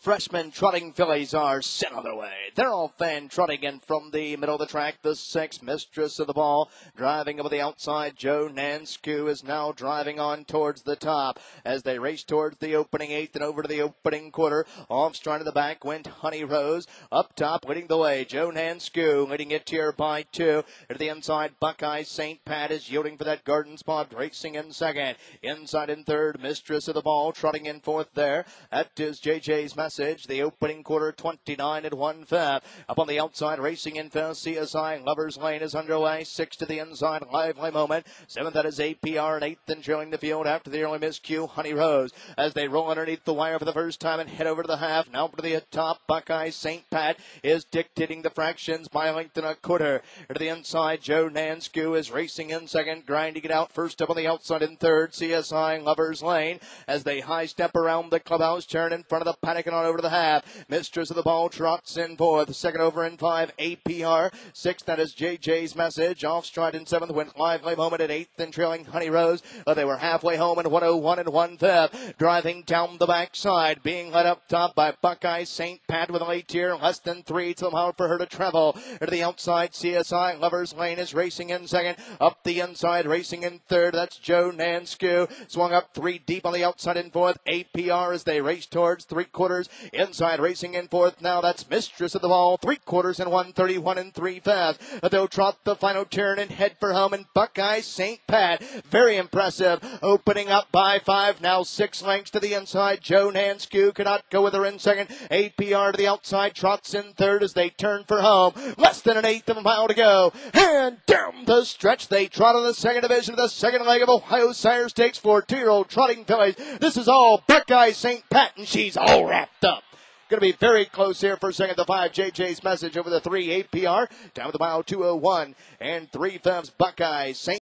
freshman trotting fillies are sent on their way. They're all fan trotting in from the middle of the track. The 6, Mistress of the Ball, driving over the outside. Joe Nanscue is now driving on towards the top as they race towards the opening 8th and over to the opening quarter. Off stride of the back went Honey Rose. Up top leading the way, Joe Nanscue leading it here by 2. To the inside, Buckeye St. Pat is yielding for that garden spot, racing in second. Inside in third, Mistress of the Ball, trotting in fourth there. That is JJ's Message. The opening quarter, 29 and 1/5. Up on the outside, racing in fifth, CSI Lover's Lane is underway. 6 to the inside, Lively Moment. 7th, that is APR, and 8th, and trailing the field after the early miscue, Honey Rose. As they roll underneath the wire for the first time and head over to the half. Now to the top, Buckeye St. Pat is dictating the fractions by a length and a quarter. To the inside, Joe Nanscue is racing in second, grinding it out first up on the outside in third, CSI Lover's Lane. As they high step around the clubhouse turn in front of the paddock and on over to the half. Mistress of the Ball trots in fourth, second over in 5, APR. 6th, that is JJ's Message. Off stride in 7th, went Lively Moment at 8th and trailing Honey Rose. They were halfway home in 101 and 1/5. Driving down the backside, being led up top by Buckeye St. Pat with a late tier, less than 3 to allow for her to travel. To the outside, CSI Lover's Lane is racing in second. Up the inside, racing in third, that's Joe Nanscue. Swung up 3 deep on the outside in fourth, APR as they race towards 3/4. Inside, racing in fourth now, that's Mistress of the Ball, 3/4 and 131 and 3/5. They'll trot the final turn and head for home, and Buckeye St. Pat, very impressive, opening up by 5, now 6 lengths to the inside. Joe Nanscue cannot go with her in second. APR to the outside, trots in third as they turn for home. Less than an 1/8 of a mile to go. And down the stretch, they trot on the second division of the second leg of Ohio Sire Stakes for 2-year-old trotting fillies. This is all Buckeye St. Pat, and she's all wrapped up. Going to be very close here for second. The 5, JJ's Message over the 3, APR. Down to the mile, 2:01 and 3/5. Buckeye St.